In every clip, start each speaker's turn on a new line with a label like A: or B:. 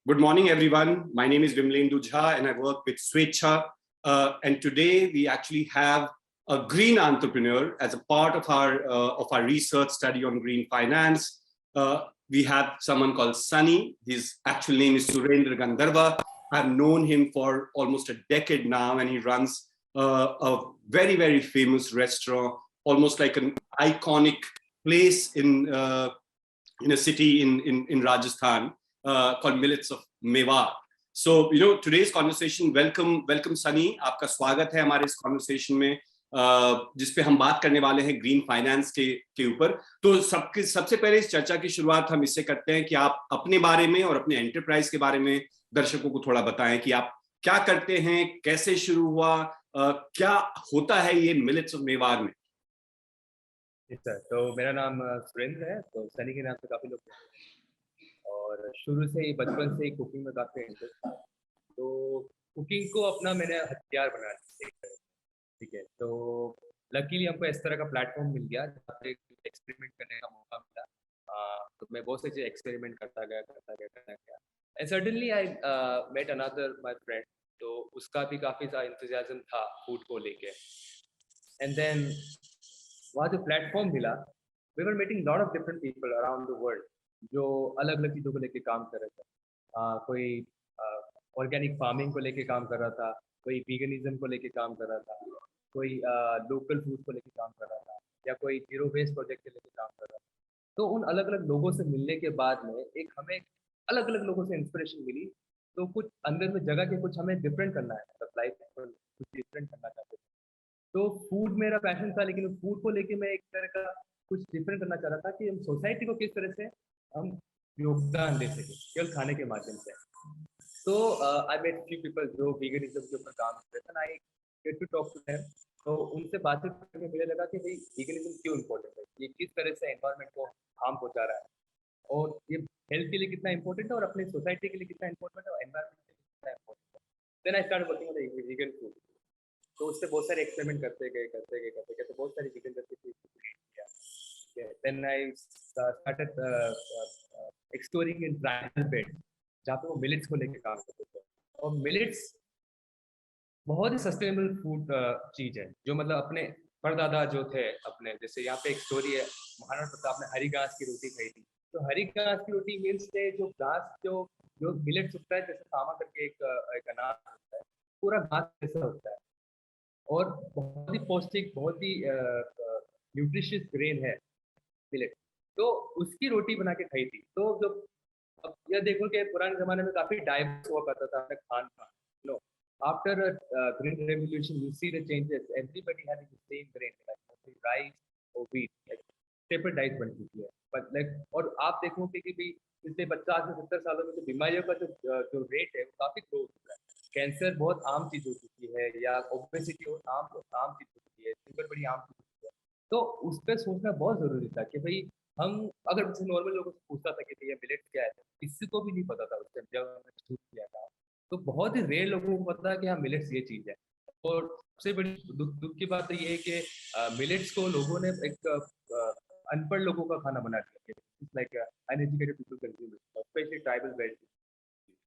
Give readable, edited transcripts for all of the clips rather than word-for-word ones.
A: Good morning, everyone. My name is Vimlendu Jha, and I work with Swechha. And today we actually have a green entrepreneur as a part of our research study on green finance. We have someone called Sunny. His actual name is Surendra Gandharva. I've known him for almost a decade now, and he runs a very, very famous restaurant, almost like an iconic place in a city in Rajasthan. Called Millets of Mewar. So, today's conversation, welcome Sunny, आपका स्वागत है हमारे इस conversation में, जिसपे हम बात करने वाले हैं ग्रीन फाइनेंस के ऊपर। तो सबसे पहले इस चर्चा की शुरुआत हम इससे करते हैं कि आप अपने बारे में और अपने एंटरप्राइज के बारे में दर्शकों को थोड़ा बताएं कि आप क्या करते हैं, कैसे शुरू हुआ, क्या होता है ये मिलेट्स ऑफ मेवार में।
B: सर, तो मेरा नाम सुरेंद्र है, तो सनी के नाम से काफी लोग और शुरू से ही बचपन से ही कुकिंग में काफी इंटरेस्ट था। तो कुकिंग को अपना मैंने हथियार बना लिया, ठीक है। तो लकीली हमको इस तरह का प्लेटफॉर्म मिल गया जहाँ पे एक्सपेरिमेंट करने का मौका मिला। तो मैं बहुत से एक्सपेरिमेंट करता गया and suddenly I met another my friend, तो उसका भी काफी सारा इंथुसियाज्म था फूड को लेके। एंड देन वहाँ जो प्लेटफॉर्म मिला, we were meeting lot of different people around the world जो अलग अलग चीज़ों को लेके काम कर रहे थे। कोई ऑर्गेनिक फार्मिंग को लेके काम कर रहा था, कोई वीगनिज्म को लेके काम कर रहा था, कोई लोकल फूड को लेके काम कर रहा था, या कोई जीरो वेस्ट प्रोजेक्ट के लेके काम कर रहा था। तो उन अलग अलग लोगों से मिलने के बाद में हमें अलग अलग लोगों से इंस्पिरेशन मिली। तो कुछ अंदर में जगह के कुछ हमें डिफरेंट करना है, मतलब लाइफ में कुछ डिफरेंट करना चाहते थे। तो फूड मेरा पैशन था, लेकिन फूड को लेके मैं एक तरह का कुछ डिफरेंट करना चाह रहा था कि हम सोसाइटी को किस तरह से हम योगदान दे सके केवल खाने के माध्यम से। तो आई मेट फ्यू पीपल जो वीगनिज्म के ऊपर काम करते थे, I get to talk to them. तो उनसे बातचीत करके मुझे लगा कि भाई वीगनिज्म क्यों इम्पोर्टेंट है, ये किस तरह से एनवायरनमेंट को हार्म पहुंचा रहा है, और ये हेल्थ के लिए कितना इंपॉर्टेंट है, और अपनी सोसाइटी के लिए कितना इंपॉर्टेंट है, और एनवायरनमेंट के लिए कितना इंपॉर्टेंट है। Then I start working on vegan food. तो उससे बहुत सारे एक्सपेरिमेंट करते गए तो बहुत सारी वीगन रेसिपी क्रिएट किया। Then I started exploring in trial bed, जहाँ पे वो मिलेट्स को लेके काम करते थे। और मिलेट्स बहुत ही सस्टेनेबल फूड चीज है, जो मतलब अपने परदादा जो थे अपने, जैसे यहाँ पे एक स्टोरी है, महाराणा प्रताप ने हरी घास की रोटी खाई थी। तो हरी घास की रोटी मीन्स से जो घास जो मिलेट्स होता है, जैसे सामा करके एक अनाज होता है, पूरा घास जैसा होता है, और बहुत ही पौष्टिक, बहुत ही न्यूट्रिशियस ग्रेन है मिलेट। तो उसकी रोटी बना के खाई थी। तो जो अब यह देखो कि पुराने जमाने में काफी डाइवर्स हुआ करता था अपने खान पान। No, after green revolution you see the changes, everybody having the same grain, like rice और व्हीट, लाइक स्टेपल डाइट बन चुकी है। बट लाइक, और आप देखोगे कि भी पिछले 50 से 70 सालों में तो बीमारियों का जो रेट है वो काफी ग्रो हो चुका है। कैंसर बहुत आम चीज हो चुकी है, या ओबेसिटी आम चीज हो चुकी है, शुगर बड़ी आम चीज हो चुकी है। तो उस पर सोचना बहुत जरूरी था कि भाई हम, अगर मुझे नॉर्मल लोगों से पूछता था कि भैया मिलेट क्या है, किसी को भी नहीं पता था उस टाइम जब हमने शुरू किया था। तो बहुत ही रेयर लोगों को पता है कि हाँ मिलेट्स ये चीज है। और सबसे बड़ी दुख की बात तो ये है कि मिलेट्स को लोगों ने एक अनपढ़ लोगों का खाना बना दिया, like uneducated people consume it, specially tribal belt.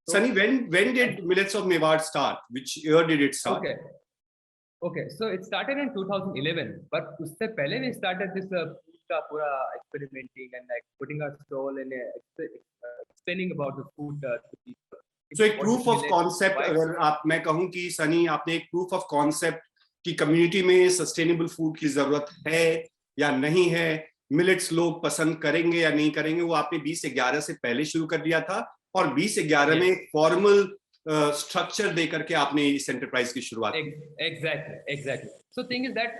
A: Sunny, when did Millets of Mewar start? Which year did it start?
B: Okay, so it started in 2011, but उससे पहले we started this का पूरा experimenting and like putting our stall and explaining about the food to people.
A: So एक proof of concept, अगर मैं कहूँ कि सनी आपने एक proof of concept कि कम्युनिटी में सस्टेनेबल फूड की जरूरत है या नहीं है, मिलेट्स लोग पसंद करेंगे या नहीं करेंगे, वो आपने 2011 से पहले शुरू कर दिया था, और 2011 में फॉर्मल स्ट्रक्चर दे करके आपने इस एंटरप्राइज की शुरुआत की।
B: Exactly. So thing is that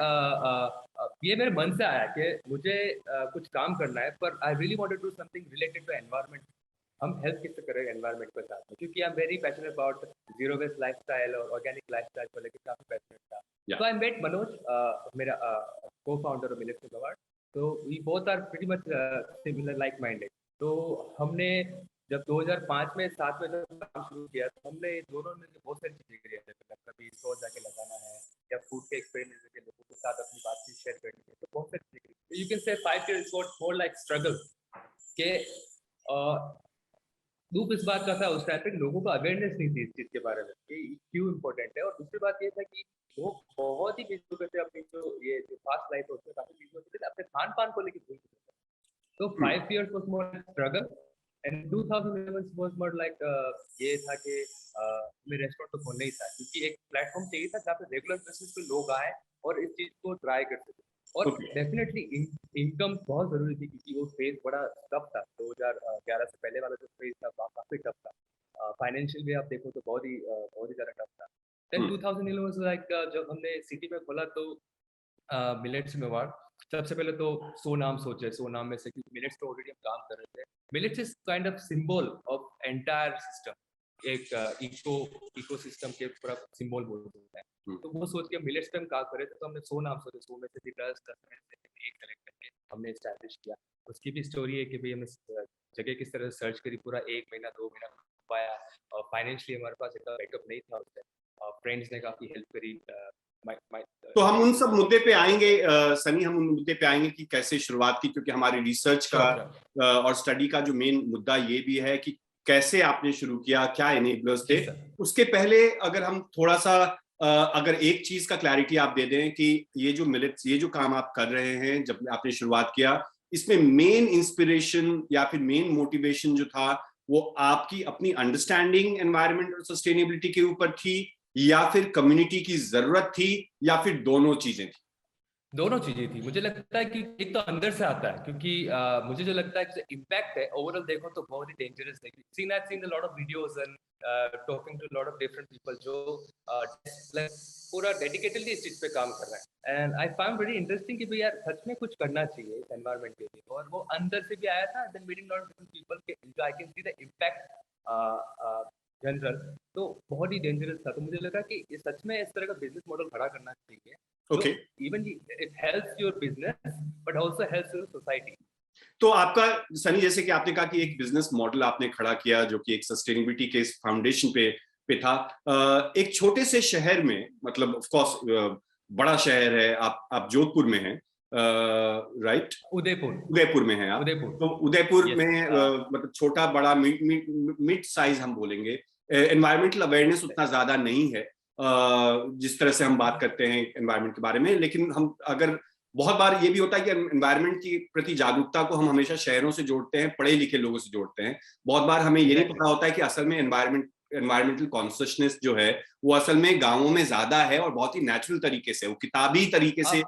B: ये मेरे मन से आया कि मुझे कुछ काम करना है, पर I really wanted to do something related to environment. हम हेल्प किससे करेंगे एनवायरनमेंट के साथ में, क्योंकि I am very passionate about zero waste lifestyle और ऑर्गेनिक लाइफस्टाइल को लेकर काफी पैशनेट था। तो आई मेट मनोज, मेरा cofounder of millets of Mewar. तो we both are pretty much similar, like minded. तो हमने जब 2005 में साथ में जब काम शुरू किया, तो हमने दोनों ने बहुत सारी चीजें करी है, कभी स्टोर जाके लगाना है, या फूड के एक्सपेरिमेंट करके लोगों के साथ अपनी बातचीत शेयर करनी है। तो बहुत सारी चीजें, you can say 5 years was more like struggle के लूप इस बात का था उस टाइम पे कि लोगों को अवेयरनेस नहीं थी इस चीज़ के बारे में कि क्यों इम्पोर्टेंट है। और दूसरी बात ये था कि लोग बहुत ही बिजी हो गए थे अपनी जो फास्ट लाइफ होती है, काफ़ी बिजी हो चुके थे, अपने खान-पान को लेके भूल चुके थे। So 5 years was more like struggle, and 2011 was more like ये था कि हमें रेस्टोरेंट तो खोलना ही था क्योंकि एक प्लेटफॉर्म चाहिए था जहाँ पे रेगुलर बेसिस पे लोग आए और इस चीज को ट्राई कर सके। और
A: ओके।
B: डेफिनेटली इनकम बहुत जरूरी थी क्योंकि वो फेज बड़ा टफ था। 2011 से पहले वाला जो फेज था वो काफी टफ था। फाइनेंशियल भी आप देखो तो बहुत ही ज्यादा टफ था। देन 2011 वाज लाइक जब हमने सिटी में खोला तो मिलेट्स में वार सबसे पहले तो सो नाम सोचे, सो नाम में से क्योंकि मिलेट्स पे ऑलरेडी हम काम कर रहे थे। Millets is kind of symbol of entire system, एक इकोसिस्टम के पूरा सिंबल बोल सकते हैं। तो वो सोच के मिलेट्स पे हम काम कर रहे थे तो हमने सो नाम सोचे, सो में से भी 10 एक सेलेक्ट करके हमने स्टैब्लिश किया। उसकी भी स्टोरी है कि भाई हमने जगह किस तरह से सर्च करी, पूरा 1 महीना 2 महीना पाया और फाइनेंशियली हमारे पास इतना बैकअप नहीं था उससे। फ्रेंड्स ने काफी हेल्प करी।
A: तो हम उन सब मुद्दे पे आएंगे सनी, हम उन मुद्दे पे आएंगे कि कैसे शुरुआत की, क्योंकि हमारी रिसर्च का और स्टडी का जो मेन मुद्दा ये भी है कि कैसे आपने शुरू किया, क्या एनेबलर्स थे। उसके पहले अगर हम थोड़ा सा अगर एक चीज का क्लैरिटी आप दे दें कि ये जो मिलेट्स, ये जो काम आप कर रहे हैं, जब आपने शुरुआत किया, इसमें मेन इंस्पिरेशन या फिर मेन मोटिवेशन जो था वो आपकी अपनी अंडरस्टैंडिंग एनवायरमेंट और सस्टेनेबिलिटी के ऊपर थी, या फिर कम्युनिटी की जरूरत थी, या फिर दोनों चीजें थी?
B: दोनों चीजें थी। मुझे लगता है कि एक तो अंदर से आता है क्योंकि मुझे जो लगता है कि इम्पैक्ट है ओवरऑल देखो तो बहुत ही डेंजरस है। Seen I seen a lot of videos and talking to lot of different people जो like, पूरा डेडिकेटेडली इस चीज पे काम कर रहे हैं। And I found very interesting कि भाई यार सच में कुछ करना चाहिए इस एनवायरनमेंट के लिए। और वो अंदर से भी आया था। Then meeting lot of different people के जो I can see the impact general, तो बहुत ही डेंजरस था। तो मुझे लगा कि सच में इस तरह का बिजनेस मॉडल खड़ा करना चाहिए
A: okay.
B: even it helps your business but also helps your society.
A: तो आपका सनी, जैसे कि आपने कहा कि एक बिजनेस मॉडल आपने खड़ा किया जो कि एक सस्टेनेबिलिटी के फाउंडेशन पे था, एक छोटे से शहर में, मतलब ऑफ कोर्स बड़ा शहर है, आप जोधपुर में हैं, राइट? उदयपुर में हैं आप। तो उदयपुर में मतलब छोटा बड़ा मिड साइज हम बोलेंगे, एनवायरमेंटल अवेयरनेस उतना ज्यादा नहीं है जिस तरह से हम बात करते हैं एनवायरनमेंट के बारे में। लेकिन हम अगर, बहुत बार ये भी होता है कि एनवायरनमेंट की प्रति जागरूकता को हम हमेशा शहरों से जोड़ते हैं, पढ़े लिखे लोगों से जोड़ते हैं। बहुत बार हमें ये नहीं पता होता है कि असल में एनवायरमेंटल कॉन्शियसनेस जो है वो असल में गांवों में ज्यादा है और बहुत ही नेचुरल तरीके से, वो किताबी तरीके से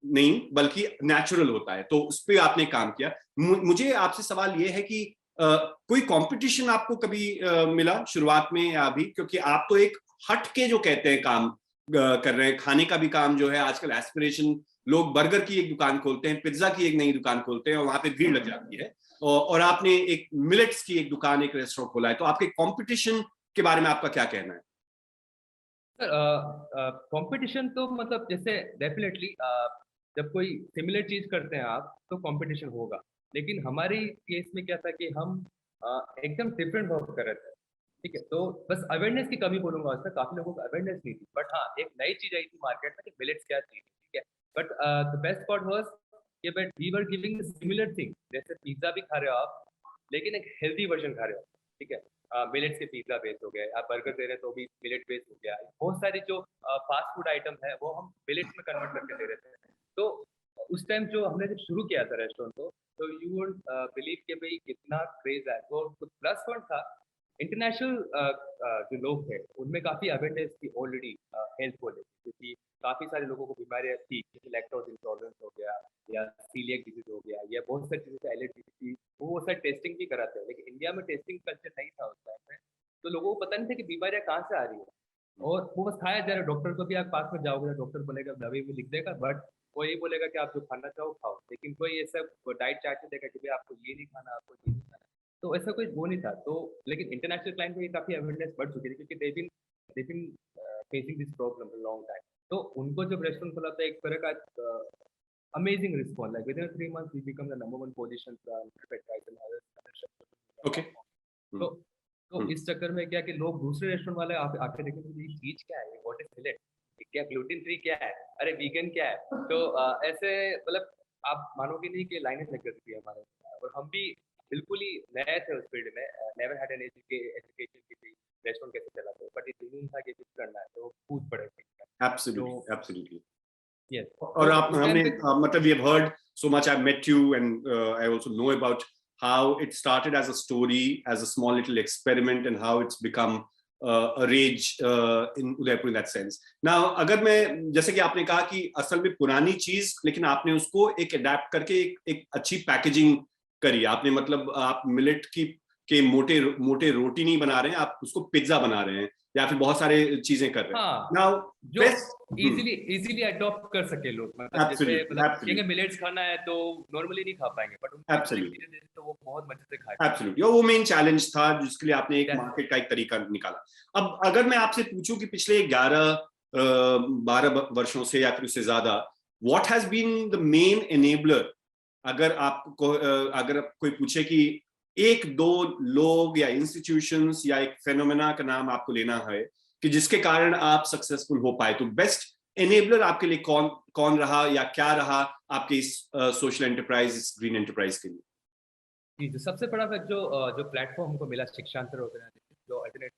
A: नहीं बल्कि नेचुरल होता है। तो उस पर आपने काम किया। मुझे आपसे सवाल ये है कि कोई कंपटीशन आपको कभी मिला शुरुआत में या अभी? क्योंकि आप तो एक हट के जो कहते हैं काम कर रहे हैं, खाने का भी काम जो है आजकल एस्पिरेशन, लोग बर्गर की एक दुकान खोलते हैं, पिज्जा की एक नई दुकान खोलते हैं और वहां पे भीड़ लग जाती है, और आपने एक मिलेट्स की एक दुकान, एक रेस्टोरेंट खोला है। तो आपके कंपटीशन के बारे में आपका क्या कहना है?
B: कंपटीशन तो मतलब जैसे डेफिनेटली जब कोई सिमिलर चीज करते हैं आप तो कंपटीशन होगा। लेकिन हमारी केस में क्या था कि हम एकदम डिफरेंट वर्क कर रहे थे। ठीक है, तो बस अवेयरनेस की कमी बोलूंगा, उसमें काफी लोगों को अवेयरनेस नहीं थी। बट हाँ, एक नई चीज आई थी मार्केट में कि मिलेट्स क्या चीज है। ठीक है, but the best part was कि but we were giving similar thing. जैसे पिज्जा भी खा रहे हो आप लेकिन एक हेल्दी वर्जन खा रहे हो। ठीक है, मिलेट्स के पिज्जा बेस हो गए, आप बर्गर दे रहे तो भी मिलेट बेस हो गया। बहुत सारी जो फास्ट फूड आइटम है वो हम मिलेट्स में कन्वर्ट करके दे रहे थे। तो उस टाइम जो हमने जब शुरू किया था रेस्टोरेंट को, तो यू वुड बिलीव कि भाई कितना क्रेज है। तो प्लस पॉइंट था इंटरनेशनल जो लोग थे उनमें काफी अवेयरनेस थी ऑलरेडी हेल्थ को लेकर, क्योंकि काफी सारे लोगों को बीमारियां थी, जैसे लैक्टोज इंटॉलरेंस हो गया या सीलियक डिजीज हो गया या बहुत सारी चीजों से एलर्जी थी। वो सारी टेस्टिंग भी कराते हैं, लेकिन इंडिया में टेस्टिंग कल्चर नहीं था उस टाइम पे। तो लोगों को पता नहीं था कि बीमारियां कहाँ से आ रही है। और वो बस खाया जा रहा है। डॉक्टर को भी आप पास में जाओगे तो डॉक्टर बोलेगा, दवाई भी लिख देगा, बट वो यही बोलेगा कि आप जो खाना चाहो खाओ। लेकिन कोई ऐसा डाइट चार्ट नहीं देगा कि भाई आपको ये नहीं खाना, आपको ये नहीं खाना। तो ऐसा कोई वो नहीं था। तो लेकिन इंटरनेशनल क्लाइंट में काफी अवेयरनेस बढ़ चुकी थी क्योंकि they been facing this problem long time. तो उनको जब रेस्टोरेंट खुला था एक तरह का amazing response. Like within 3 months, we become the number one position from TripAdvisor and other
A: okay.
B: तो इस चक्कर में क्या कि लोग दूसरे रेस्टोरेंट वाले आके देखें तो ये चीज क्या है, व्हाट इज मिलेट, क्या ग्लूटेन फ्री क्या है, अरे वीगन क्या है। तो ऐसे मतलब आप मानोगे नहीं कि लाइनें लग जाती है हमारे। और हम भी बिल्कुल ही नए थे उस फील्ड में, नेवर हैड एन एजुकेशन कि भाई रेस्टोरेंट कैसे चलाते हैं, बट ये जुनून था कि कुछ करना है तो कूद पड़े थे। तो
A: एब्सोल्युटली, एब्सोल्युटली।
B: यस,
A: और
B: तो
A: आप
B: उस टाइम
A: हमने
B: पे
A: मतलब we have heard so much. I met you and I also know about how it started as a story, as a small little experiment, and how it's become a rage in Udaipur in that sense. Now, अगर मैं जैसे कि आपने कहा कि असल में पुरानी चीज, लेकिन आपने उसको एक अडेप्ट करके एक अच्छी पैकेजिंग करी आपने, मतलब आप मिलेट की के मोटे मोटे रोटी नहीं बना रहे हैं, आप उसको पिज्जा बना रहे हैं या फिर बहुत सारे चीजें कर रहे हैं।
B: हाँ,
A: नाउ
B: जो
A: बेस्ट
B: इजीली अडॉप्ट कर सके लोग, मतलब जैसे
A: एब्सोल्युटली,
B: मतलब कहेंगे
A: एब्सोल्युटली,
B: मिलेट्स खाना है तो नॉर्मली नहीं खा पाएंगे, बट उनको इजीली
A: एब्सोल्युटली,
B: चीजें दे दें तो वो बहुत मजे से खाए।
A: एब्सोल्युटली। और वो मेन चैलेंज था जिसके लिए आपने एक
B: That's
A: मार्केट का एक तरीका निकाला। अब अगर मैं आपसे पूछूं कि पिछले 11-12 वर्षों से या फिर उससे ज्यादा, what has been the main enabler, अगर आपको अगर कोई पूछे कि एक दो लोग या इंस्टीट्यूशंस या एक फेनोमेना का नाम आपको लेना है कि जिसके कारण आप सक्सेसफुल हो पाए, तो बेस्ट एनेबलर आपके लिए कौन कौन रहा या क्या रहा आपके इस सोशल एंटरप्राइज, इस ग्रीन एंटरप्राइज के लिए?
B: जी, जो सबसे बड़ा जो प्लेटफॉर्म हमको मिला शिक्षांतर ऑर्गेनाइजेशन, जो अल्टरनेट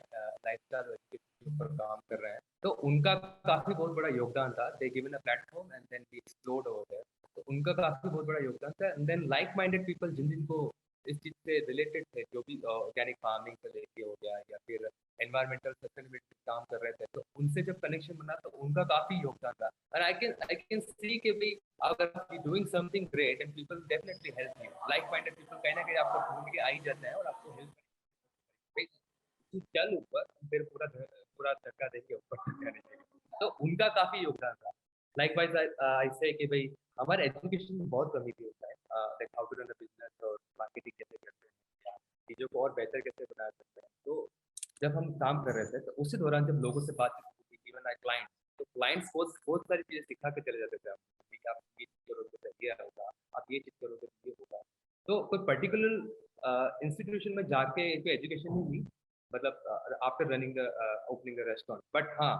B: लाइफस्टाइल एजुकेशन पर काम कर रहे हैं, तो उनका काफी बहुत बड़ा योगदान था। They given a platform and then we explored over there, तो उनका काफी बहुत बड़ा योगदान था। And then like minded people जिन जिनको इस चीज से रिलेटेड थे, जो भी ऑर्गेनिक फार्मिंग से लेके हो गया या फिर एनवायरमेंटल सस्टेनेबिलिटी काम कर रहे थे, तो उनसे जब कनेक्शन बना तो उनका काफी योगदान था। एंड आई कैन सी कि भाई अगर आप doing something great and people definitely help you, like minded people कहीं ना कहीं आपको ढूंढ के आ ही जाते हैं और आपको हेल्प करेंगे, तू चल ऊपर, फिर पूरा धक्का देके ऊपर तक जाने चाहिए। तो उनका काफी योगदान था। लाइक वाइज आई से कि भाई हमारे एजुकेशन में बहुत कमी थी उस time, like how to run a business और मार्केटिंग कैसे करते हैं या चीजों को और बेहतर कैसे बना सकते हैं। तो जब हम काम कर रहे थे तो उसी दौरान जब लोगों से बातचीत होती थी, इवन क्लाइंट, तो क्लाइंट्स बहुत सारी चीजें सिखा के चले जाते थे हम, ठीक है आप ये चीज करोगे तो ये होगा, आप ये चीज करोगे तो ये होगा। तो कोई पर्टिकुलर इंस्टीट्यूशन में जाके कोई एजुकेशन नहीं ली, मतलब after running the opening the restaurant, but हाँ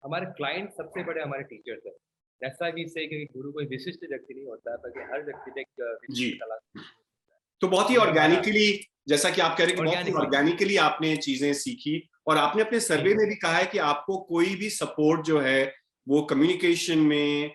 B: हमारे क्लाइंट सबसे बड़े हमारे टीचर्स हैं। ऐसा भी से कि गुरु कोई विशिष्ट व्यक्ति नहीं होता, बल्कि हर व्यक्ति में एक
A: जी,
B: विशिष्ट कला होता है।
A: तो बहुत ही
B: ये हमारा
A: ऑर्गेनिकली, जैसा कि आप कह रहे हैं कि बहुत ही
B: ऑर्गेनिकली
A: ऑर्गेनिकली आपने चीजें सीखी, और आपने अपने सर्वे में भी कहा है कि आपको कोई भी सपोर्ट जो है वो कम्युनिकेशन में,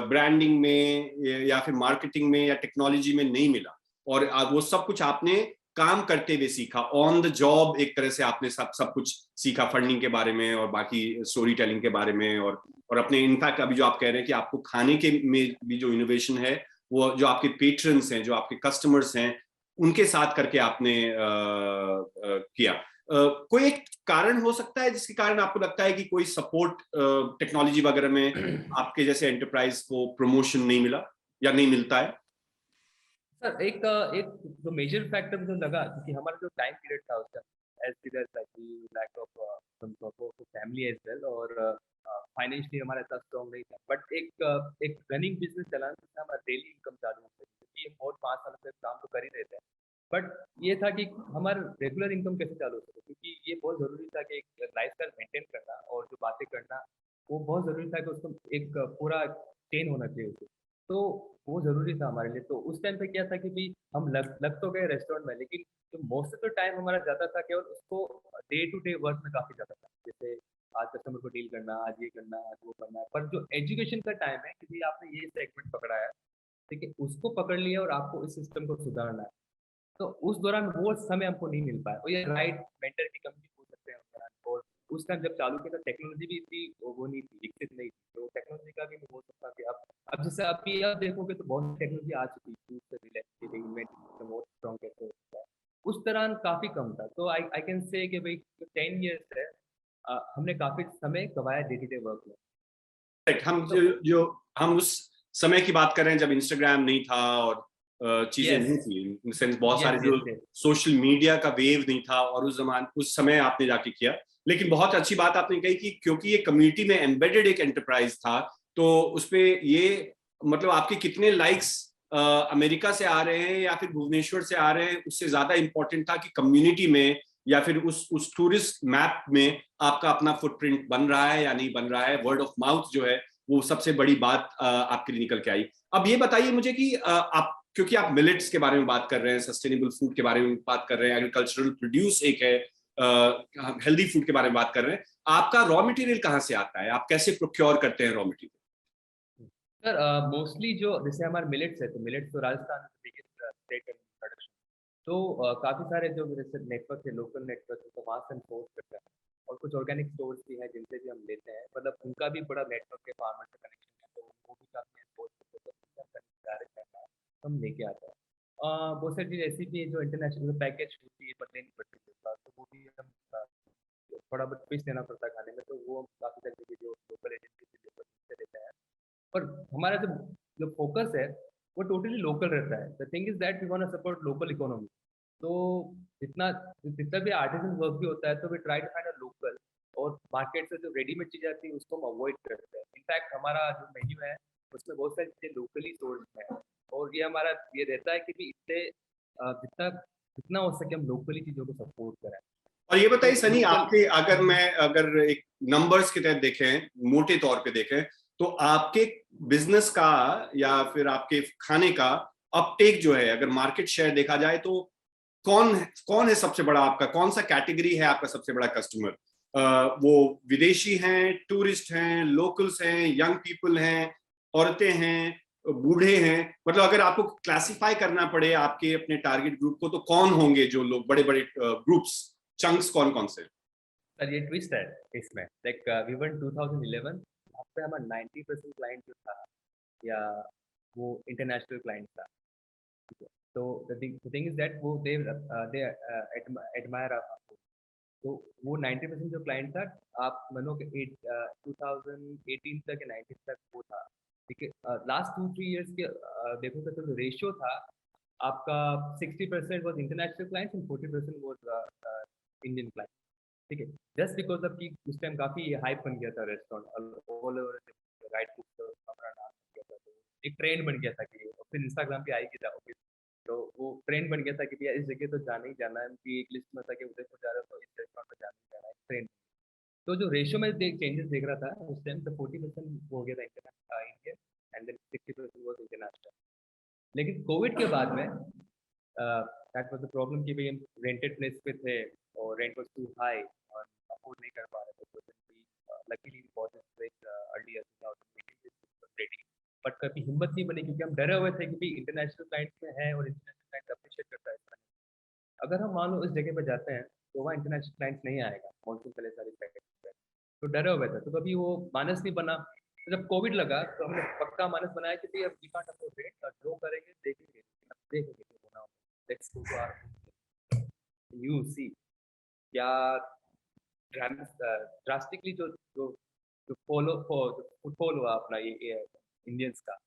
A: ब्रांडिंग में या फिर मार्केटिंग में या टेक्नोलॉजी में नहीं मिला, और वो सब कुछ आपने काम करते हुए सीखा, ऑन द जॉब एक तरह से आपने सब कुछ सीखा, फंडिंग के बारे में और बाकी स्टोरी टेलिंग के बारे में, और अपने इनफैक्ट अभी जो आप कह रहे हैं कि आपको खाने के में भी जो इनोवेशन है, वो जो आपके पेट्रन्स हैं, जो आपके कस्टमर्स हैं, उनके साथ करके आपने किया। कोई एक कारण हो सकता है जिसके कारण आपको लगता है कि कोई सपोर्ट टेक्नोलॉजी वगैरह में आपके जैसे एंटरप्राइज को प्रमोशन नहीं मिला या नहीं मिलता है?
B: सर एक जो मेजर फैक्टर मुझे लगा, क्योंकि हमारा जो टाइम पीरियड था उसका, as well like lack of family as well, और फाइनेंशियली हमारा इतना स्ट्रॉन्ग नहीं था, बट एक रनिंग बिजनेस चलाने से हमारा डेली इनकम चालू हो गई, क्योंकि और 5 साल से काम तो कर ही रहे थे, बट ये था कि हमारा रेगुलर इनकम कैसे चालू हो सके, क्योंकि ये बहुत जरूरी था कि एक लाइफ स्टाइल मेंटेन करना और जो बातें करना, वो बहुत जरूरी था कि उसको एक पूरा चेन होना चाहिए उसे। तो वो ज़रूरी था हमारे लिए। तो उस टाइम पे क्या था कि भई हम लग तो गए रेस्टोरेंट में, लेकिन जो मोस्ट ऑफ द टाइम हमारा जाता था केवल उसको डे टू डे वर्क में काफ़ी जाता था। जैसे आज कस्टमर को डील करना, आज ये करना, आज वो करना। पर जो एजुकेशन का टाइम है कि भई आपने ये सेगमेंट पकड़ा है, ठीक है? उसको पकड़ लिया और आपको इस सिस्टम को सुधारना है। तो उस दौरान वो समय हमको नहीं मिल पाया, और ये राइट मेंटर की कमी बोल सकते हैं उस दौरान। और उस टाइम जब चालू किया था टेक्नोलॉजी भी इतनी वो नहीं थी, विकसित नहीं थी, तो टेक्नोलॉजी का भी मैं बोल सकता हूँ कि अब जैसे अभी आप देखोगे तो बहुत टेक्नोलॉजी आ चुकी है, फूड से रिलेटेड इवेंट बहुत स्ट्रॉन्ग कैसे होता है, उस दौरान काफी कम था। तो आई आई कैन से कि भाई 10 years है, हमने काफी समय गवाया डे टू डे वर्क में।
A: हम
B: तो
A: जो हम उस समय की बात कर रहे हैं जब इंस्टाग्राम नहीं था और चीजें
B: यस
A: नहीं थी, इन सेंस बहुत सारे
B: यस
A: जो
B: यस यस
A: सोशल मीडिया का वेव नहीं था, और उस समय आपने जाके किया। लेकिन बहुत अच्छी बात आपने कही कि क्योंकि ये कम्युनिटी में एम्बेडेड एक एंटरप्राइज था, तो उसपे ये मतलब आपके कितने लाइक्स अमेरिका से आ रहे हैं या फिर भुवनेश्वर से आ रहे हैं, उससे ज्यादा इंपॉर्टेंट था कि कम्युनिटी में या फिर उस टूरिस्ट मैप में आपका अपना फुटप्रिंट बन रहा है या नहीं बन रहा है। वर्ड ऑफ माउथ जो है वो सबसे बड़ी बात आपके लिए निकल के आई। अब ये बताइए मुझे कि आप क्योंकि आप मिलेट्स के बारे में बात कर रहे हैं, सस्टेनेबल फूड के बारे में बात कर रहे हैं, एग्रीकल्चरल प्रोड्यूस एक है, हेल्दी फूड के बारे में बात कर रहे हैं, आपका रॉ मटेरियल कहाँ से आता है, आप कैसे प्रोक्योर करते हैं रॉ मटेरियल?
B: सर मोस्टली जो जैसे हमारे मिलेट्स है, तो मिलेट्स तो Rajasthan biggest state in production. तो काफी सारे जो जैसे नेटवर्क है, लोकल नेटवर्क है, तो वहाँ से हम सोर्स करते हैं। और कुछ ऑर्गेनिक स्टोर्स भी हैं जिनसे भी हम लेते हैं, मतलब उनका भी बड़ा नेटवर्क है, फार्मर से कनेक्शन है, तो वो भी काफी सोर्स करते हैं, डायरेक्ट करना है तो हम लेके आते हैं। बहुत सारी चीज़ ऐसी भी है जो इंटरनेशनल पैकेज होती है, बदले नहीं पड़ती है, तो वो भी हम थोड़ा बहुत फीस देना पड़ता है खाने में, तो वो हम काफी सारी जो लोकल एजेंसी से लेते हैं। पर हमारा जो जो फोकस है वो टोटली लोकल रहता है। The thing is that we want to support local economy. तो जितना जितना भी आर्टिजन वर्क भी होता है, तो we try to find a local, और मार्केट से जो रेडीमेड चीजें आती है उसको हम अवॉइड करते हैं। इनफैक्ट हमारा जो मेन्यू है उसमें बहुत सारी चीजें लोकली सोर्स हैं, और ये हमारा ये रहता है कि भी इससे जितना जितना हो सके हम लोकली चीजों को सपोर्ट करें।
A: और ये बताइए
B: तो
A: सनी,
B: लोकल
A: आपके अगर एक नंबर्स के तहत देखें, मोटे तौर पे देखें, तो आपके बिजनेस का या फिर आपके खाने का अपटेक जो है, अगर मार्केट शेयर देखा जाए तो कौन है सबसे बड़ा, आपका कौन सा कैटेगरी है आपका सबसे बड़ा कस्टमर? वो विदेशी हैं, टूरिस्ट हैं, लोकल्स हैं, यंग पीपल हैं, औरतें हैं, बूढ़े हैं, मतलब अगर आपको क्लासिफाई करना पड़े आपके अपने टारगेट ग्रुप को, तो कौन होंगे जो लोग, बड़े बड़े ग्रुप्स, चंक्स कौन कौन से?
B: सर ये ट्विस्ट है इसमें, लाइक वी वन 2011, वहाँ पे हमारा 90% क्लाइंट जो था, या वो इंटरनेशनल क्लाइंट था। ठीक है, तो द थिंग इज दैट वो दे एडमायर आपको। तो वो 90% जो क्लाइंट था, आप मानो कि 2018 तक या 19 तक वो था। ठीक है, लास्ट 2-3 इयर्स के देखो तो जो रेशियो था आपका, 60% was international clients and 40% was Indian client. ठीक है, जस्ट बिकॉज ऑफ कि उस टाइम काफी हाइप बन गया था restaurant all over, right food तो हमारा नाम बन गया था, तो एक ट्रेंड बन गया था कि, और फिर इंस्टाग्राम पे आई गया था, ओके, तो वो ट्रेंड बन गया था कि भैया इस जगह तो जाना ही जाना है, उनकी एक लिस्ट में था कि उधर को जा रहा है तो इस रेस्टोरेंट में जाना ही जाना है, ट्रेंड। तो जो रेशियो में चेंजेस देख रहा था उस टाइम, तो 40% हो गया था Indian, and then 60% was international. लेकिन कोविड के बाद में दैट वाज द प्रॉब्लम कि भाई हम रेंटेड प्लेस पे थे, और रेंट वाज टू हाई, और अफोर्ड नहीं कर पा रहे थे, तो luckily we bought this place earlier 2018 ready. But कभी हिम्मत नहीं बनी, क्योंकि हम डरे हुए थे कि भाई इंटरनेशनल क्लाइंट में है, और इंटरनेशनल क्लाइंट अप्रिशिएट करता है इस तरह। अगर हम मान लो इस जगह पे जाते हैं तो वहाँ इंटरनेशनल क्लाइंट नहीं आएगा मॉनसून पहले सारी पैकेज पे, तो डरे हुए थे, तो कभी वो मानस नहीं बना। तो जब कोविड लगा तो हमने पक्का मानस बनाया कि भाई अब वी कांट अफोर्ड इट, जो करेंगे देखेंगे, अब देखेंगे जो होना हो। Let's go to our you see क्या ड्रास्टिकली जो जो जो फुटफॉल हुआ अपना ये इंडियंस का,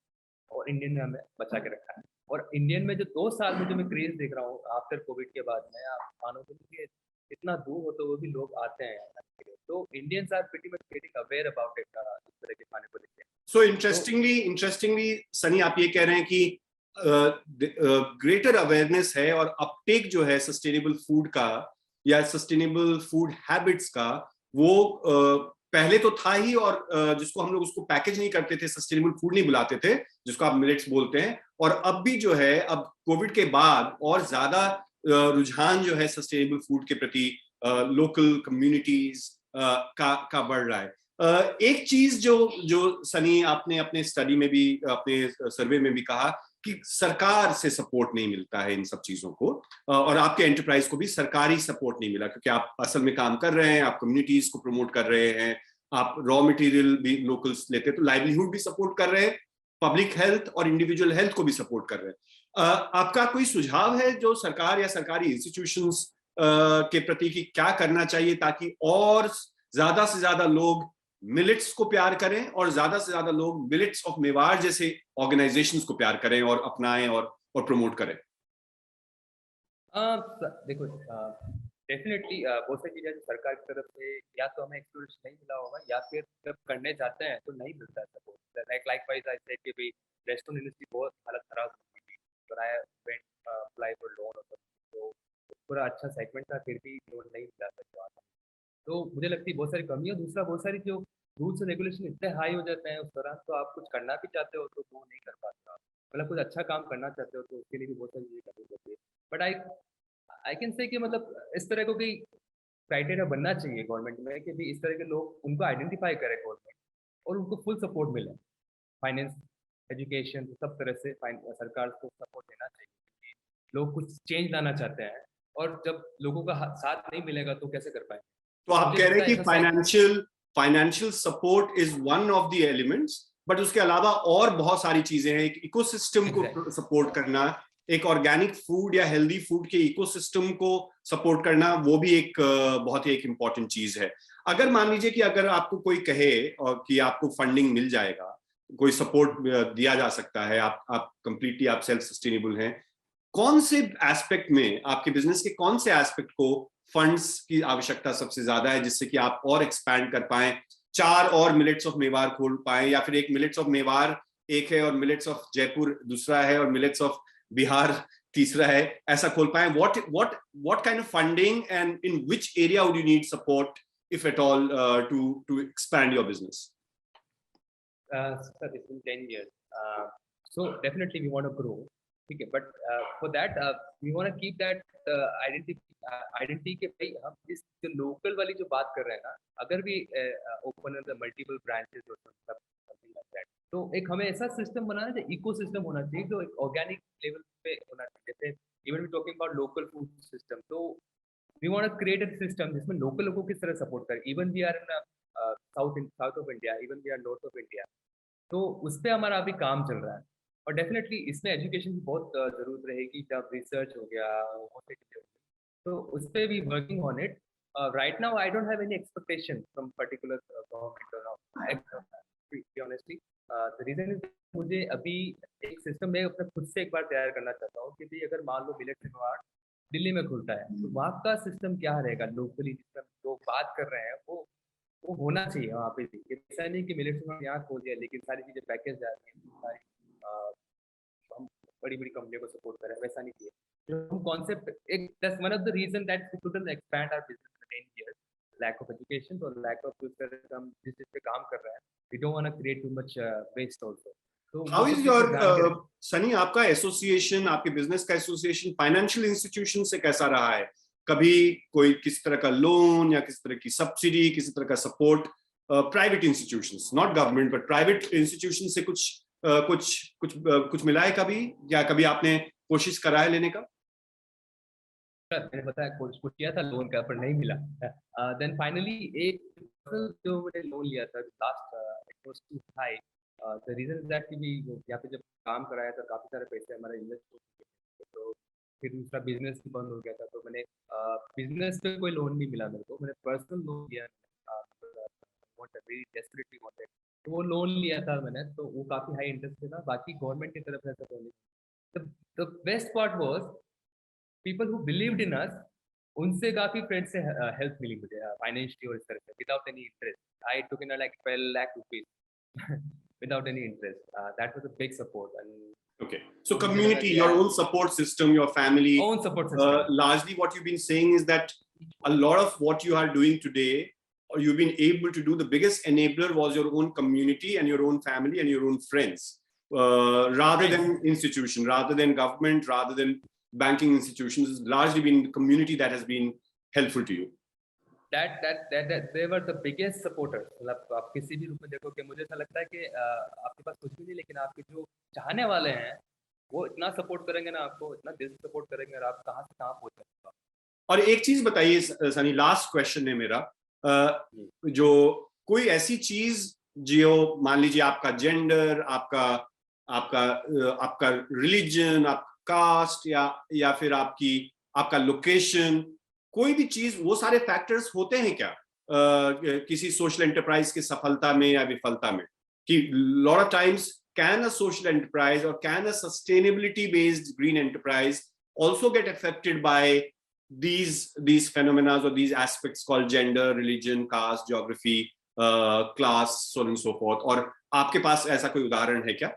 B: और इंडियन ने हमें बचा के रखा है। और इंडियन में जो 2 साल में जो मैं क्रेज देख रहा हूँ आफ्टर कोविड के बाद में, आप मानोगे कि इतना दूर हो तो वो भी लोग आते हैं यहाँ खाने के लिए। तो Indians are pretty much getting aware about it, इस तरह के खाने को लेके।
A: सो
B: तो
A: इंटरेस्टिंगली सनी, आप ये कह रहे हैं कि ग्रेटर अवेयरनेस है और अपटेक जो है सस्टेनेबल फूड का या सस्टेनेबल फूड हैबिट्स का, वो पहले तो था ही, और जिसको हम लोग उसको पैकेज नहीं करते थे, सस्टेनेबल फूड नहीं बुलाते थे, जिसको आप मिलेट्स बोलते हैं, और अब भी जो है, अब कोविड के बाद और ज्यादा रुझान जो है सस्टेनेबल फूड के प्रति लोकल कम्युनिटीज का बढ़ रहा है। एक चीज जो जो सनी, आपने अपने स्टडी में भी, अपने सर्वे में भी कहा कि सरकार से सपोर्ट नहीं मिलता है इन सब चीजों को, और आपके एंटरप्राइज को भी सरकारी सपोर्ट नहीं मिला, क्योंकि आप असल में काम कर रहे हैं, आप कम्युनिटीज को प्रमोट कर रहे हैं, आप रॉ मटेरियल भी लोकल्स लेते हैं, तो लाइवलीहुड भी सपोर्ट कर रहे हैं, पब्लिक हेल्थ और इंडिविजुअल हेल्थ को भी सपोर्ट कर रहे हैं। आपका कोई सुझाव है जो सरकार या सरकारी इंस्टीट्यूशंस के प्रति कि क्या करना चाहिए ताकि और ज्यादा से ज्यादा लोग मिलेट्स को प्यार करें, और ज्यादा से ज्यादा लोग मिलेट्स ऑफ मेवाड़ जैसे ऑर्गेनाइजेशंस को प्यार करें और अपनाएं और प्रमोट करें?
B: देखो, डेफिनेटली बहुत सारी चीज़ें जो सरकार की तरफ से या तो हमें एक्सप्लोरेशन नहीं मिला होगा, या फिर जब करने जाते हैं तो नहीं मिलता है support. Like wise I said कि भाई रेस्टोरेंट इंडस्ट्री बहुत हालत खराब हो गई थी, तो I went apply for loan, तो पूरा अच्छा सेगमेंट था, फिर भी लोन नहीं मिला था। तो मुझे लगती है बहुत सारी कमी है। दूसरा, बहुत सारी जो रूल्स और रेगुलेशन इतने हाई हो जाते हैं उस दौरान, तो आप कुछ करना भी चाहते हो तो वो नहीं कर पाते हो आप। मतलब कुछ अच्छा काम करना चाहते हो तो उसके लिए भी बहुत सारी चीज़ें करनी पड़ती है। बट आई कैन से कि मतलब इस तरह को कोई क्राइटेरिया बनना चाहिए गवर्नमेंट में कि भी इस तरह के लोग उनको आइडेंटिफाई करे गवर्नमेंट और उनको फुल सपोर्ट मिले, फाइनेंस, एजुकेशन, सब तरह से सरकार को सपोर्ट देना चाहिए क्योंकि लोग कुछ चेंज लाना चाहते हैं और जब लोगों का साथ नहीं मिलेगा तो कैसे कर पाएंगे।
A: तो आप
B: मुझे
A: कह रहे
B: लगता
A: हैं
B: है
A: कि
B: ऐसा
A: financial support is one of the elements, but उसके अलावा और बहुत सारी चीजें हैं। एक इकोसिस्टम को सपोर्ट करना, एक ऑर्गेनिक फूड या हेल्दी फूड के इकोसिस्टम को सपोर्ट करना, वो भी एक बहुत ही एक इम्पॉर्टेंट चीज है। अगर मान लीजिए कि अगर आपको कोई कहे और कि आपको फंडिंग मिल जाएगा, कोई सपोर्ट दिया जा सकता है, आप कंप्लीटली आप सेल्फ सस्टेनेबल हैं, कौन से एस्पेक्ट में, आपके बिजनेस के कौन से एस्पेक्ट को फंड्स की आवश्यकता सबसे ज्यादा है, जिससे कि आप और एक्सपैंड कर पाए, 4 और मिलेट्स ऑफ मेवार खोल पाए, या फिर एक मिलेट्स ऑफ मेवार एक है और मिलेट्स ऑफ जयपुर दूसरा है और मिलेट्स ऑफ बिहार तीसरा है, ऐसा खोल पाए? What kind of funding and in which area would you need support if at all to expand your business?
B: sir, it's been 10 years. So definitely we want to grow. Okay, but for that we want to keep that identity के भाई हम इस जो local वाली जो बात कर रहे हैं ना, अगर भी ओपन द मल्टीपल ब्रांचेस और समथिंग लाइक दैट, तो एक हमें ऐसा सिस्टम बनाना है, इको सिस्टम होना चाहिए जो एक ऑर्गेनिक लेवल पे होना चाहिए। जैसे even we talking about local food system, तो we want to create a system जिसमें लोकल लोगों को किस तरह सपोर्ट करें। Even we are in south of India, even we are north of India, तो उस पे हमारा अभी काम चल रहा है। और डेफिनेटली इसमें एजुकेशन की बहुत जरूरत रहेगी, जब रिसर्च हो गया वो से चीजें हो गई, तो उस पे भी working on it. Right now I don't have any expectation from particular government और ऑनेस्टली द रीजन इज मुझे अभी एक सिस्टम में अपने खुद से एक बार तैयार करना चाहता हूँ कि भाई अगर मान लो मिलेट मेवाड़ दिल्ली में खुलता है तो वहाँ का सिस्टम क्या रहेगा, लोकली जिसमें लोग बात कर रहे हैं वो होना चाहिए वहाँ पे भी। ऐसा नहीं कि मिलिट्री में यहाँ खोल दिया लेकिन सारी चीजें पैकेज जा रही हैं, सारी हम बड़ी बड़ी कंपनियों को सपोर्ट कर रहे हैं, वैसा नहीं किया। जो हम कॉन्सेप्ट एक that's one of the reason that we couldn't expand our business in 10 years, lack of education और लैक ऑफ जिस तरह से हम जिस चीज पे काम कर रहे हैं, we don't want to create too much waste also. तो
A: हाउ
B: वो
A: इज
B: सब चीज पे ध्यान के
A: योर सनी, आपका एसोसिएशन, आपके बिजनेस का एसोसिएशन फाइनेंशियल इंस्टीट्यूशन से कैसा रहा है? कभी कोई किसी तरह का लोन या किसी तरह की सब्सिडी, किसी तरह का support private institutions, not government but private institution से कुछ मिला है कभी, या कभी आपने कोशिश करा है लेने का?
B: मैंने बताया कोर्स को किया था लोन का पर नहीं मिला। देन फाइनली एक जो मैंने लोन लिया था last, it was too high. The reason is that कि भी यहाँ पे जब काम कराया था काफी सारे पैसे हमारे इन्वेस्ट हो चुके थे, तो फिर दूसरा बिजनेस भी बंद हो गया था, तो मैंने बिजनेस पे कोई लोन नहीं मिला मेरे को, मैंने पर्सनल लोन लिया। वेरी डेस्परेटली वांटेड, तो वो लोन लिया था मैंने, तो वो काफी हाई इंटरेस्ट पे था। बाकी गवर्नमेंट की तरफ से ऐसा कोई नहीं। The best part was people who believed in us, उनसे काफी फ्रेंड से हेल्प मिली मुझे फाइनेंशियली और इस तरह से without any interest. I took in like 12 lakh rupees without any interest. That was a big support and
A: Okay, so
B: मुझे लगा
A: community,
B: कि
A: your
B: यार
A: own support system, your family,
B: own support system.
A: largely what you've been saying is that a lot of what you are doing today, or you've been able to do, the biggest enabler was your own community and your own family and your own friends, rather than institution, rather than government, rather than banking institutions. It's largely been the community that has been helpful to you.
B: That they were the biggest supporters. मतलब आप किसी भी रूप में देखो कि मुझे ऐसा लगता है कि आपके पास कुछ भी नहीं लेकिन आपके जो चाहने वाले हैं वो इतना सपोर्ट करेंगे ना, आपको इतना दिल से सपोर्ट करेंगे और आप कहाँ से कहाँ पहुंच सकते हो।
A: और एक चीज बताइए सनी, लास्ट क्वेश्चन है मेरा, जो कोई ऐसी चीज जो मान लीजिए आपका जेंडर, आपका आपका आपका रिलीजन, आपका कास्ट, या फिर आपका लोकेशन, कोई भी चीज, वो सारे फैक्टर्स होते हैं क्या किसी सोशल एंटरप्राइज की सफलता में या विफलता में? कि lot of times can a social enterprise और can a sustainability based green enterprise also get affected by these phenomena or these aspects called gender, religion, caste, geography, class, so on and so forth? और आपके पास ऐसा कोई उदाहरण है क्या?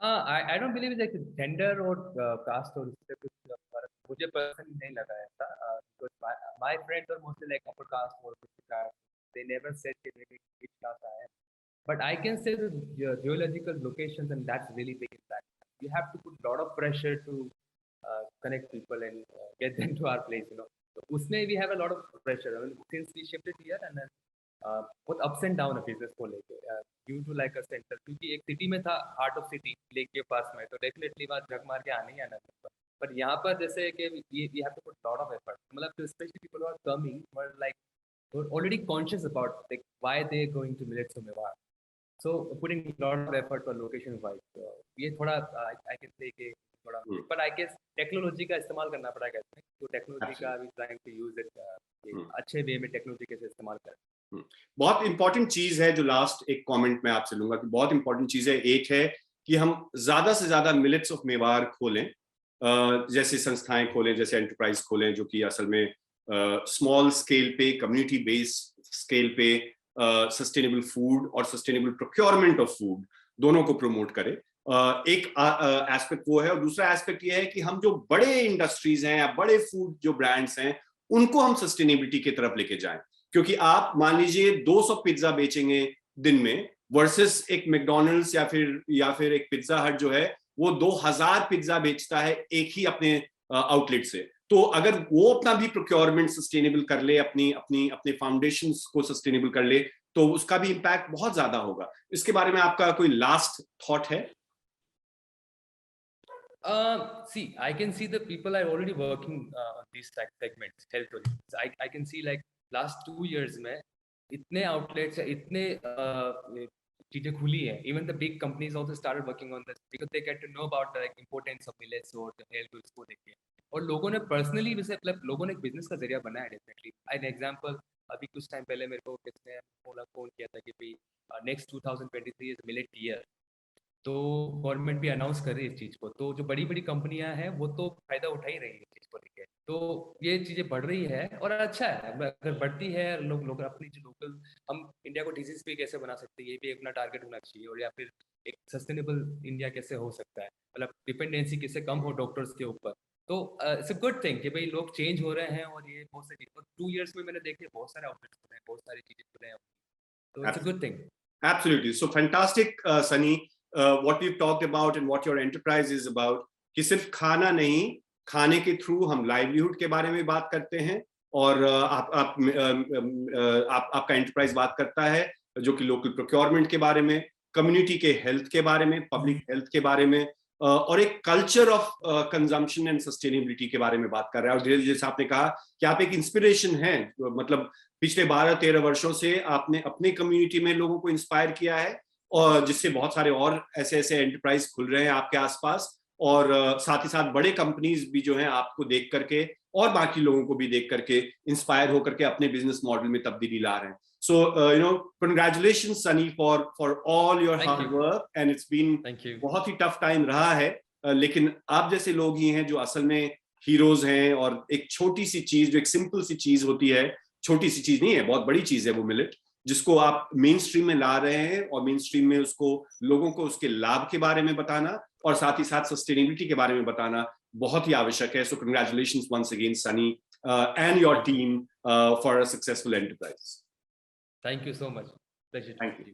B: I don't believe like gender और caste और इससे कुछ फर्क मुझे पर्सनली नहीं लगा ऐसा, because my friends are mostly like upper caste or middle caste. They never said कि which caste I am. But I can say the geological locations and that's really big impact. you have to put lot of pressure to connect people and get them to our place, you know. So उसमें we have a lot of pressure. I mean, since we shifted here and then बहुत ups and down है business को लेके, due to like a center, क्योंकि एक city में था, heart of city lake के पास में, तो definitely वहाँ झक मार के आने ही आना था. पर यहाँ पर जैसे कि we have to put lot of effort. मतलब especially people who are coming were like were already conscious about like why they going to Millets of Mewar. So putting a lot of effort for location wise. ये थोड़ा I can say कि थोड़ा, but I guess technology का इस्तेमाल करना पड़ेगा इसमें. तो टेक्नोलॉजी का we trying to use it अच्छे वे में टेक्नोलॉजी कैसे इस्तेमाल करें.
A: बहुत इंपॉर्टेंट चीज है जो लास्ट एक कमेंट में आपसे लूंगा कि बहुत इंपॉर्टेंट चीज है. एक है कि हम ज्यादा से ज्यादा मिलेट्स ऑफ मेवार खोलें, जैसे संस्थाएं खोलें, जैसे एंटरप्राइज खोलें जो कि असल में स्मॉल स्केल पे, कम्युनिटी बेस्ड स्केल पे सस्टेनेबल फूड और सस्टेनेबल प्रोक्योरमेंट ऑफ फूड दोनों को प्रमोट करें. एक एस्पेक्ट वो है, और दूसरा एस्पेक्ट ये है कि हम जो बड़े इंडस्ट्रीज हैं या बड़े फूड जो ब्रांड्स हैं उनको हम सस्टेनेबिलिटी की तरफ लेके जाएं. क्योंकि आप मान लीजिए 200 पिज्जा बेचेंगे दिन में वर्सेस एक मैकडॉनल्ड्स या फिर एक पिज्जा हट जो है वो 2000 पिज्जा बेचता है एक ही अपने आउटलेट से. तो अगर वो अपना भी प्रोक्योरमेंट सस्टेनेबल कर ले, अपने फाउंडेशंस को सस्टेनेबल कर ले, तो उसका भी इम्पैक्ट बहुत ज्यादा होगा. इसके बारे में आपका कोई लास्ट थॉट है?
B: See, I can see the people are already working on these segments, health tourism. I can see like last 2 years में इतने outlets है, इतने चीजें खुली है. Even the big companies also started working on this because they get to know about the like, importance of millets और the health tourism को देखिए. और लोगों ने personally वैसे मतलब लोगों ने एक business का जरिया बनाया definitely. An example, अभी कुछ टाइम पहले मेरे को किसने फोन किया था कि भाई next 2023 is millet year. तो गवर्नमेंट भी अनाउंस कर रही है इस चीज़ को. तो जो बड़ी बड़ी कंपनियां हैं वो तो फायदा उठा ही रही है इस चीज़ को लेके. तो ये चीज़ें बढ़ रही है और अच्छा है. अगर बढ़ती है लोग अपनी जो लोकल, हम इंडिया को डिजीज फ्री कैसे बना सकते हैं ये भी अपना टारगेट होना चाहिए. और या फिर एक सस्टेनेबल इंडिया कैसे हो सकता है, मतलब डिपेंडेंसी कैसे कम हो डॉक्टर्स के ऊपर. तो इट्स अ गुड थिंग कि भाई लोग चेंज हो रहे हैं. और ये बहुत सारी 2 इयर्स में मैंने देखे बहुत सारे आउटलेट्स खुले हैं, बहुत सारी चीज़ें खुले हैं. तो it's a good thing.
A: Absolutely. So fantastic, Sunny. What we've talked about and what your enterprise is about, कि सिर्फ खाना नहीं, खाने के थ्रू हम लाइवलीहुड के बारे में बात करते हैं. और आपका एंटरप्राइज बात करता है जो कि लोकल प्रोक्योरमेंट के बारे में, कम्युनिटी के हेल्थ के बारे में, पब्लिक हेल्थ के बारे में, और एक culture of consumption and sustainability के बारे में बात कर रहा है. और धीरे धीरे जैसे आपने कहा कि आप एक इंस्पिरेशन हैं, मतलब पिछले 12-13 वर्षों से आपने अपने कम्युनिटी में लोगों को इंस्पायर किया है, और जिससे बहुत सारे और ऐसे एंटरप्राइज खुल रहे हैं आपके आसपास. और साथ ही साथ बड़े कंपनीज भी जो हैं आपको देख करके और बाकी लोगों को भी देख करके इंस्पायर होकर के अपने बिजनेस मॉडल में तब्दीली ला रहे हैं. So congratulations Sunny for all your hard work. And it's been बहुत ही टफ टाइम रहा है, लेकिन आप जैसे लोग ही हैं जो असल में हीरोज हैं. और एक छोटी सी चीज, जो एक सिंपल सी चीज होती है, छोटी सी चीज नहीं है, बहुत बड़ी चीज है वो मिलेट, जिसको आप मेन स्ट्रीम में ला रहे हैं. और मेन स्ट्रीम में उसको लोगों को उसके लाभ के बारे में बताना और साथ ही साथ सस्टेनेबिलिटी के बारे में बताना बहुत ही आवश्यक है. So congratulations once again Sunny and your team for a successful enterprise.
B: Thank you so much.
A: Thank you.